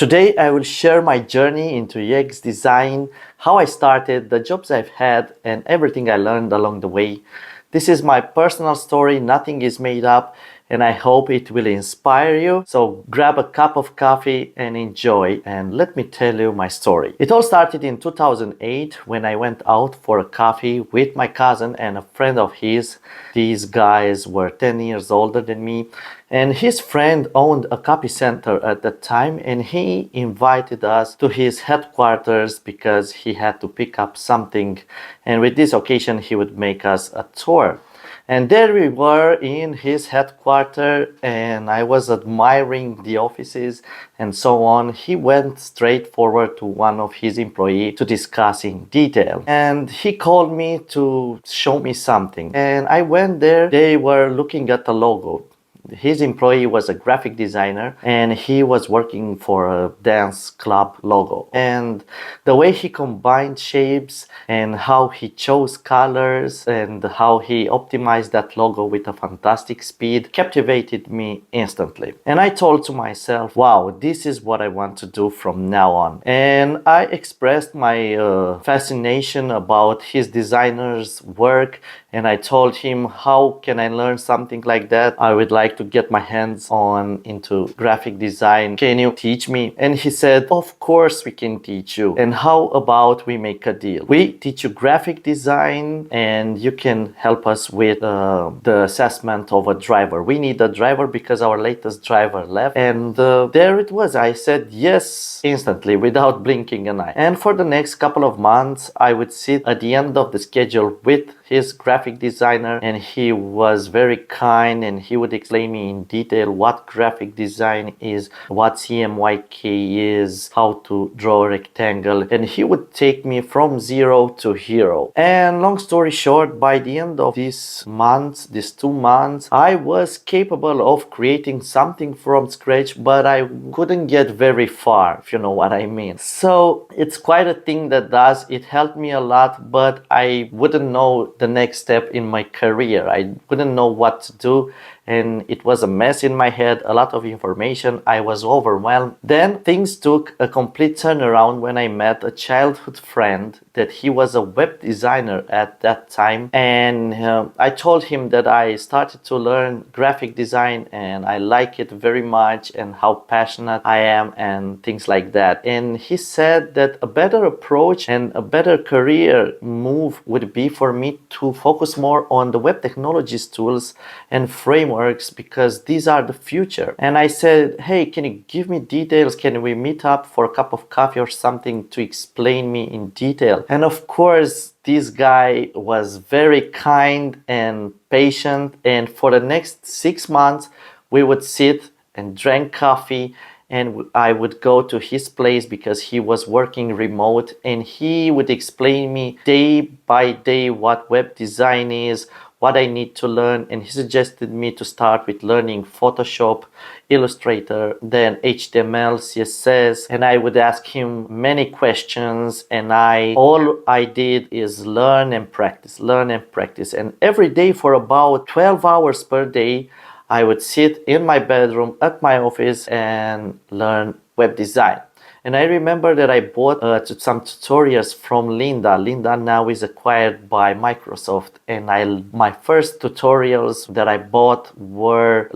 Today I will share my journey into UX design, how I started, the jobs I've had, and everything I learned along the way. This is my personal story, nothing is made up, and I hope it will inspire you. So grab a cup of coffee and enjoy, and let me tell you my story. It all started in 2008 when I went out for a coffee with my cousin and a friend of his. These guys were 10 years older than me, and his friend owned a copy center at that time, and he invited us to his headquarters because he had to pick up something, and with this occasion he would make us a tour. And there we were in his headquarters, and I was admiring the offices and so on. He went straight forward to one of his employees to discuss in detail. And he called me to show me something. And I went there. They were looking at the logo. His employee was a graphic designer, and he was working for a dance club logo. And the way he combined shapes and how he chose colors and how he optimized that logo with a fantastic speed captivated me instantly. And I told to myself, wow, this is what I want to do from now on. And I expressed my fascination about his designer's work, and I told him, how can I learn something like that? I would like to get my hands on into graphic design. Can you teach me? And he said, of course we can teach you. And how about we make a deal? We teach you graphic design and you can help us with the assessment of a driver. We need a driver because our latest driver left. And there it was. I said yes instantly without blinking an eye. And for the next couple of months, I would sit at the end of the schedule with his graphic designer, and he was very kind, and he would explain me in detail what graphic design is, what CMYK is, how to draw a rectangle, and he would take me from zero to hero. And long story short, by the end of these 2 months, I was capable of creating something from scratch, but I couldn't get very far, if you know what I mean. So it's quite a thing that does. It helped me a lot, but I wouldn't know the next step in my career. I wouldn't know what to do, and it was a mess in my head, a lot of information. I was overwhelmed. Then things took a complete turnaround when I met a childhood friend that he was a web designer at that time, and I told him that I started to learn graphic design and I like it very much and how passionate I am and things like that. And he said that a better approach and a better career move would be for me to focus more on the web technologies tools and frameworks because these are the future. And I said, hey, can you give me details? Can we meet up for a cup of coffee or something to explain me in detail? And of course, this guy was very kind and patient. And for the next 6 months, we would sit and drink coffee, and I would go to his place because he was working remote, and he would explain me day by day what web design is, what I need to learn, and he suggested me to start with learning Photoshop, Illustrator, then HTML, CSS, and I would ask him many questions, and all I did is learn and practice. And every day for about 12 hours per day, I would sit in my bedroom at my office and learn web design. And I remember that I bought some tutorials from Linda. Linda now is acquired by Microsoft. And my first tutorials that I bought were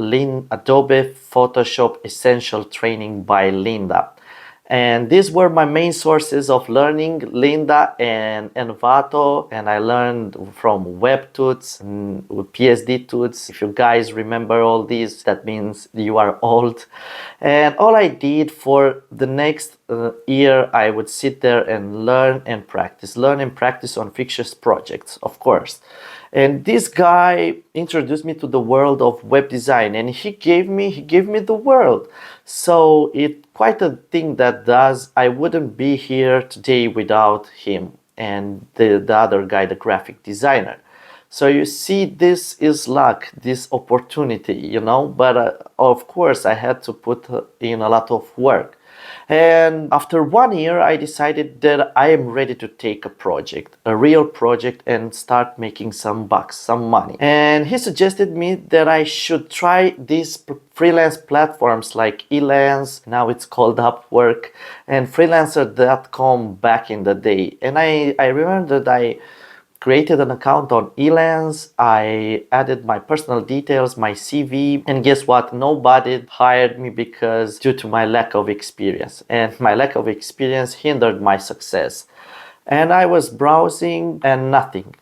Adobe Photoshop Essential Training by Linda. And these were my main sources of learning, Linda and Envato, and I learned from WebTools and PSD Tools. If you guys remember all these, that means you are old. And all I did for the next year, I would sit there and learn and practice on fictitious projects, of course. And this guy introduced me to the world of web design, and he gave me the world. So it's quite a thing that does. I wouldn't be here today without him and the other guy, the graphic designer. So you see, this is luck, this opportunity, but of course I had to put in a lot of work. And after 1 year, I decided that I am ready to take a project, a real project, and start making some bucks, some money. And he suggested me that I should try these freelance platforms like Elance, now it's called Upwork, and freelancer.com back in the day. And I remember that I created an account on Elance. I added my personal details, my CV, and guess what? Nobody hired me because due to my lack of experience. And my lack of experience hindered my success. And I was browsing and nothing.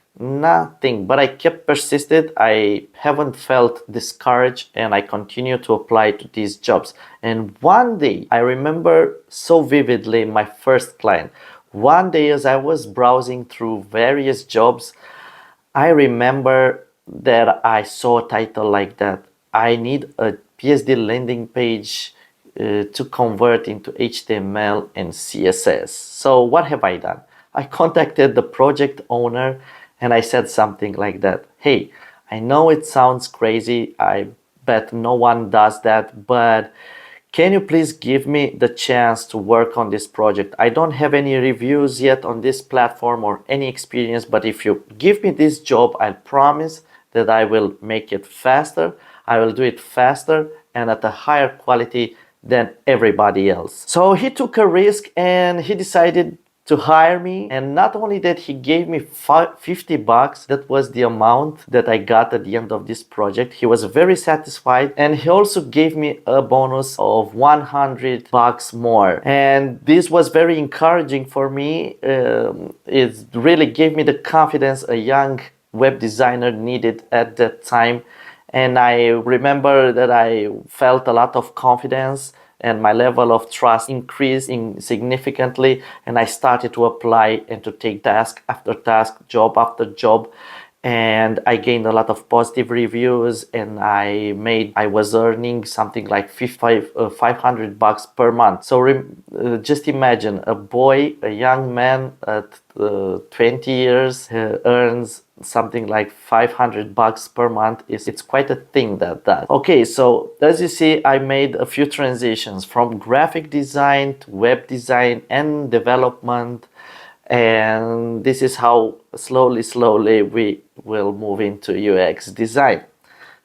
But I kept persisted. I haven't felt discouraged and I continue to apply to these jobs. And one day, I remember so vividly my first client. One day, as I was browsing through various jobs, I remember that I saw a title like that. I need a PSD landing page to convert into HTML and CSS. So what have I done? I contacted the project owner and I said something like that. Hey, I know it sounds crazy. I bet no one does that, but can you please give me the chance to work on this project? I don't have any reviews yet on this platform or any experience, but if you give me this job, I promise that I will make it faster. I will do it faster and at a higher quality than everybody else. So he took a risk and he decided to hire me, and not only that, he gave me $50. That was the amount that I got at the end of this project. He was very satisfied, and he also gave me a bonus of $100 more, and this was very encouraging for me. It really gave me the confidence a young web designer needed at that time. And I remember that I felt a lot of confidence and my level of trust increased significantly, and I started to apply and to take task after task, job after job, and I gained a lot of positive reviews, and I was earning something like $500 per month. So just imagine a young man at 20 years earns something like $500 per month. It's quite a thing that. Okay, so as you see, I made a few transitions from graphic design to web design and development, and this is how slowly we will move into UX design.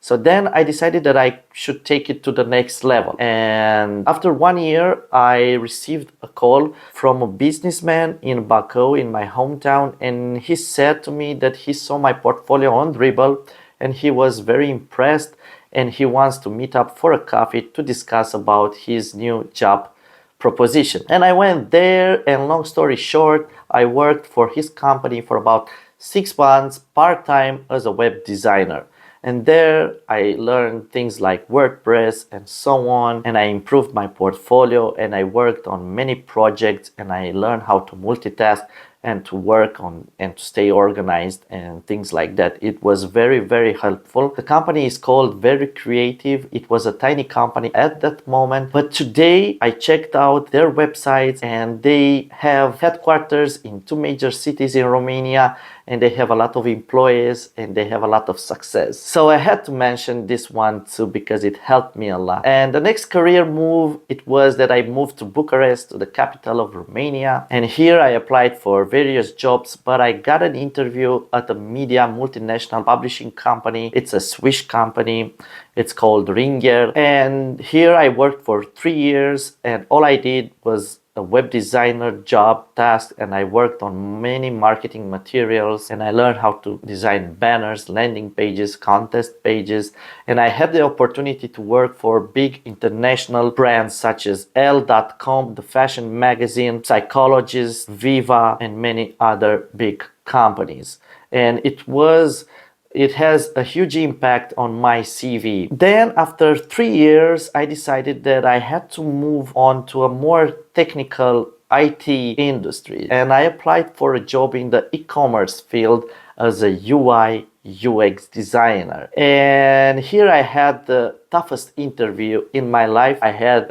So then I decided that I should take it to the next level. And after 1 year, I received a call from a businessman in Baku, in my hometown. And he said to me that he saw my portfolio on Dribbble and he was very impressed. And he wants to meet up for a coffee to discuss about his new job proposition. And I went there, and long story short, I worked for his company for about 6 months part-time as a web designer. And there I learned things like WordPress and so on, and I improved my portfolio and I worked on many projects and I learned how to multitask and to work on and to stay organized and things like that. It was very helpful. The company is called Very Creative. It was a tiny company at that moment, but today I checked out their websites and they have headquarters in 2 major cities in Romania, and they have a lot of employees and they have a lot of success. So I had to mention this one too because it helped me a lot. And the next career move, it was that I moved to Bucharest, to the capital of Romania, and here I applied for various jobs, but I got an interview at a media multinational publishing company. It's a Swiss company. It's called Ringer, and here I worked for 3 years, and all I did was a web designer job task, and I worked on many marketing materials, and I learned how to design banners, landing pages, contest pages, and I had the opportunity to work for big international brands such as Elle.com, the fashion magazine, Psychologist, Viva, and many other big companies. And it has a huge impact on my CV. Then after 3 years, I decided that I had to move on to a more technical IT industry. And I applied for a job in the e-commerce field as a UI UX designer. And here I had the toughest interview in my life. I had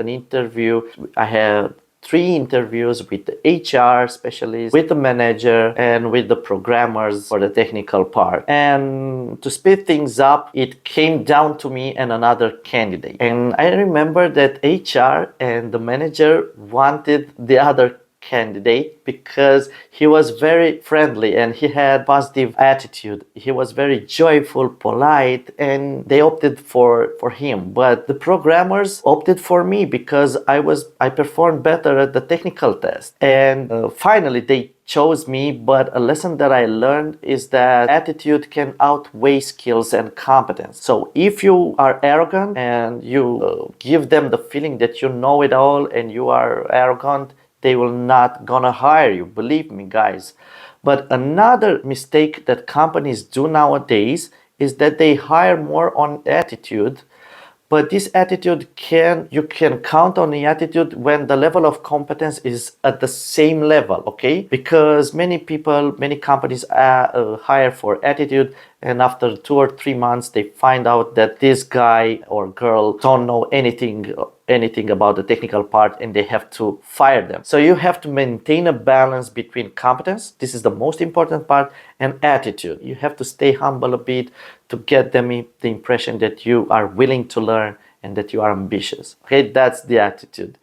3 interviews with the HR specialist, with the manager, and with the programmers for the technical part. And to speed things up, it came down to me and another candidate. And I remember that HR and the manager wanted the other candidate because he was very friendly and he had positive attitude. He was very joyful, polite, and they opted for him. But the programmers opted for me because I performed better at the technical test. And finally they chose me. But a lesson that I learned is that attitude can outweigh skills and competence. So if you are arrogant and you give them the feeling that you know it all and you are arrogant, they will not gonna hire you. Believe me, guys. But another mistake that companies do nowadays is that they hire more on attitude. But this attitude you can count on the attitude when the level of competence is at the same level, okay? Because many companies hire for attitude, and after 2 or 3 months they find out that this guy or girl don't know anything about the technical part, and they have to fire them. So you have to maintain a balance between competence, this is the most important part, and attitude. You have to stay humble a bit to get them the impression that you are willing to learn and that you are ambitious. Okay, that's the attitude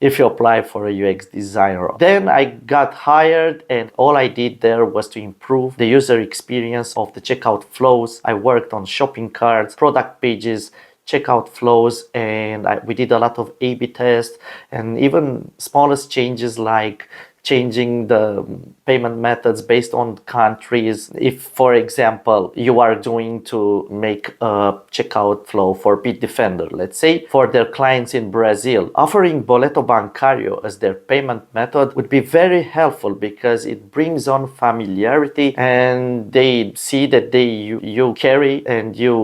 if you apply for a UX designer. Then I got hired, and all I did there was to improve the user experience of the checkout flows. I worked on shopping carts, product pages, checkout flows, and we did a lot of A/B tests, and even smallest changes like changing the payment methods based on countries. If, for example, you are doing to make a checkout flow for Bitdefender, let's say, for their clients in Brazil, offering Boleto Bancário as their payment method would be very helpful because it brings on familiarity, and they see that you carry and you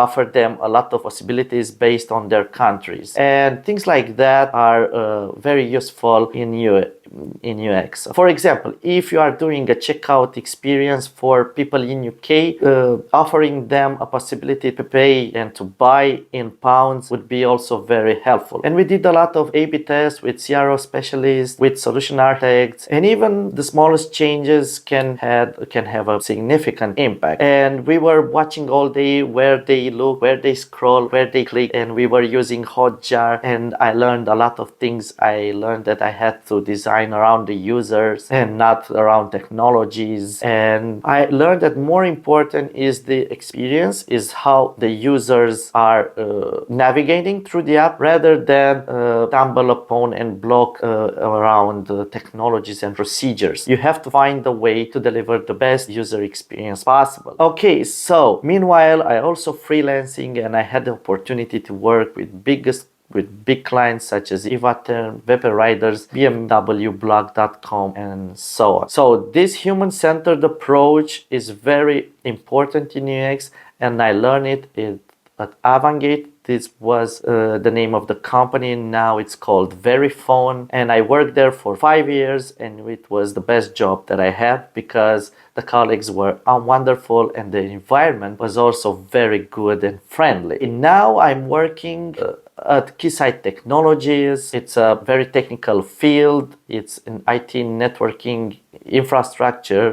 offer them a lot of possibilities based on their countries. And things like that are very useful in UX. For example, if you are doing a checkout experience for people in UK, offering them a possibility to pay and to buy in pounds would be also very helpful. And we did a lot of A/B tests with CRO specialists, with solution architects, and even the smallest changes can have a significant impact. And we were watching all day where they look, where they scroll, where they click, and we were using Hotjar, and I learned a lot of things. I learned that I had to design around the users and not around technologies. And I learned that more important is the experience, is how the users are navigating through the app, rather than stumble upon and block around technologies and procedures. You have to find a way to deliver the best user experience possible. Okay, so meanwhile, I also freelancing, and I had the opportunity to work with big clients such as Ivater, Weber Riders, BMW, Blog.com, and so on. So this human-centered approach is very important in UX, and I learned it at Avangate. This was the name of the company. Now it's called Verifone, and I worked there for 5 years, and it was the best job that I had because the colleagues were wonderful and the environment was also very good and friendly. And now I'm working at Keysight Technologies. It's a very technical field. It's an IT networking infrastructure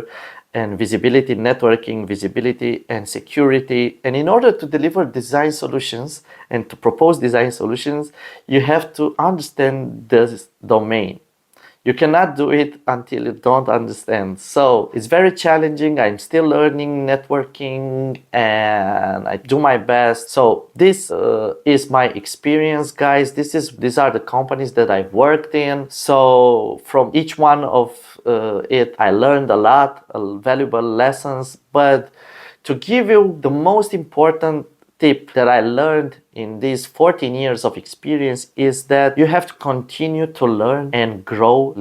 and visibility, networking, visibility, and security. And in order to deliver design solutions and to propose design solutions, you have to understand this domain. You cannot do it until you don't understand. So it's very challenging. I'm still learning networking and I do my best. So this is my experience, guys. These are the companies that I've worked in. So from each one of it, I learned a lot, valuable lessons. But to give you the most important tip that I learned in these 14 years of experience is that you have to continue to learn and grow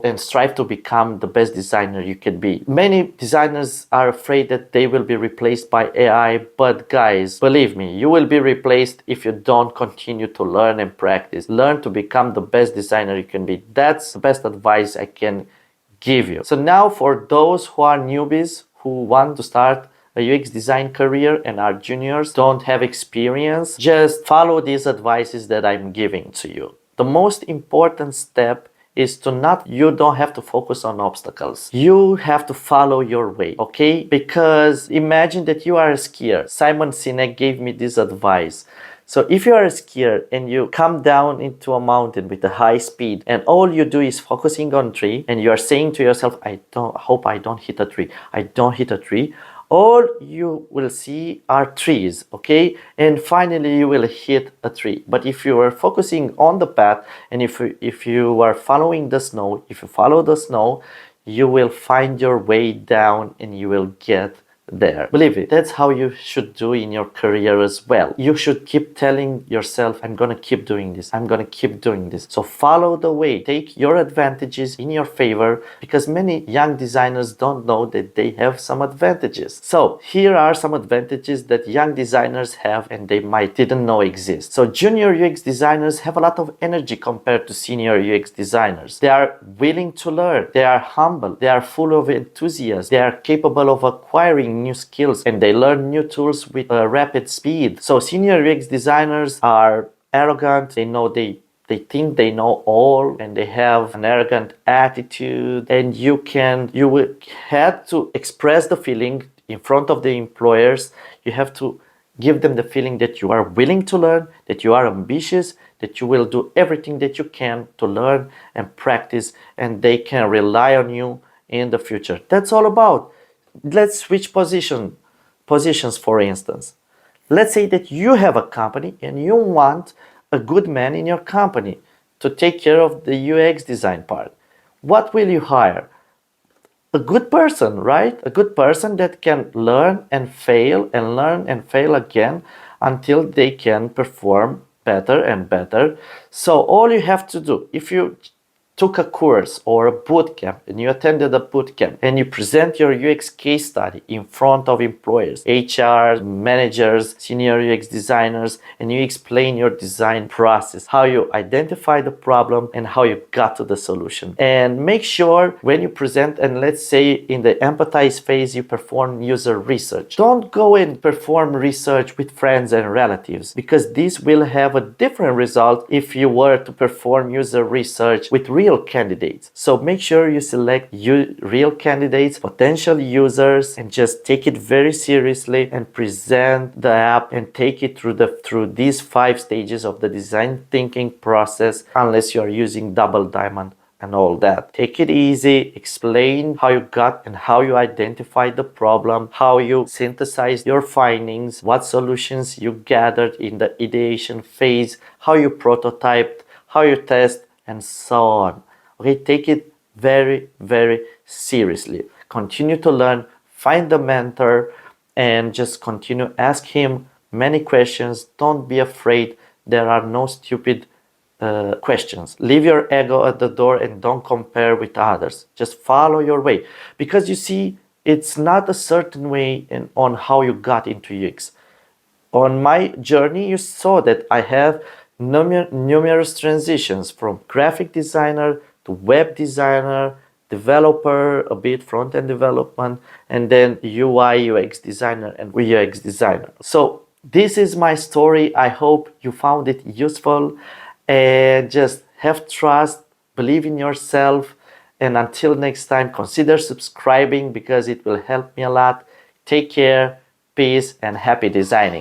and strive to become the best designer you can be. Many designers are afraid that they will be replaced by AI, but guys, believe me, you will be replaced if you don't continue to learn and practice. Learn to become the best designer you can be. That's the best advice I can give you. So now for those who are newbies who want to start a UX design career and are juniors, don't have experience, just follow these advices that I'm giving to you. the most important step is to not, you don't have to focus on obstacles. You have to follow your way, okay? Because imagine that you are a skier. Simon Sinek gave me this advice. So if you are a skier and you come down into a mountain with a high speed and all you do is focusing on tree and you are saying to yourself, I hope I don't hit a tree. I don't hit a tree. All you will see are trees, okay? And finally you will hit a tree. But if you are focusing on the path and if you are following the snow, if you follow the snow, you will find your way down and you will get there. Believe it, that's how you should do in your career as well. You should keep telling yourself, I'm gonna keep doing this, I'm gonna keep doing this. So follow the way, take your advantages in your favor, because many young designers don't know that they have some advantages. So here are some advantages that young designers have and they might didn't know exist. So junior UX designers have a lot of energy compared to senior UX designers. They are willing to learn, they are humble, they are full of enthusiasm, they are capable of acquiring new skills, and they learn new tools with a rapid speed. So senior UX designers are arrogant, they think they know all, and they have an arrogant attitude, and you will have to express the feeling in front of the employers. You have to give them the feeling that you are willing to learn, that you are ambitious, that you will do everything that you can to learn and practice, and they can rely on you in the future. That's all about. Let's switch positions, for instance. Let's say that you have a company and you want a good man in your company to take care of the UX design part. What will you hire? A good person, right? A good person that can learn and fail and learn and fail again until they can perform better and better. So all you have to do, if you took a course or a boot camp and you attended a boot camp and you present your UX case study in front of employers, HR, managers, senior UX designers, and you explain your design process, how you identify the problem and how you got to the solution. And make sure when you present, and let's say in the empathize phase, you perform user research. Don't go and perform research with friends and relatives, because this will have a different result if you were to perform user research with real candidates. So make sure you select real candidates, potential users, and just take it very seriously and present the app and take it through these 5 stages of the design thinking process, unless you are using double diamond and all that. Take it easy, explain how you got and how you identified the problem, how you synthesized your findings, what solutions you gathered in the ideation phase, how you prototyped, how you test, and so on. Okay, take it very, very seriously. Continue to learn, find the mentor, and just continue ask him many questions. Don't be afraid. There are no stupid questions. Leave your ego at the door and don't compare with others. Just follow your way, because you see, it's not a certain way on how you got into UX. On my journey, you saw that I have numerous transitions from graphic designer to web designer, developer, a bit front-end development, and then UI UX designer and UX designer. So this is my story. I hope you found it useful, and just have trust, believe in yourself, and until next time, consider subscribing because it will help me a lot. Take care, peace, and happy designing.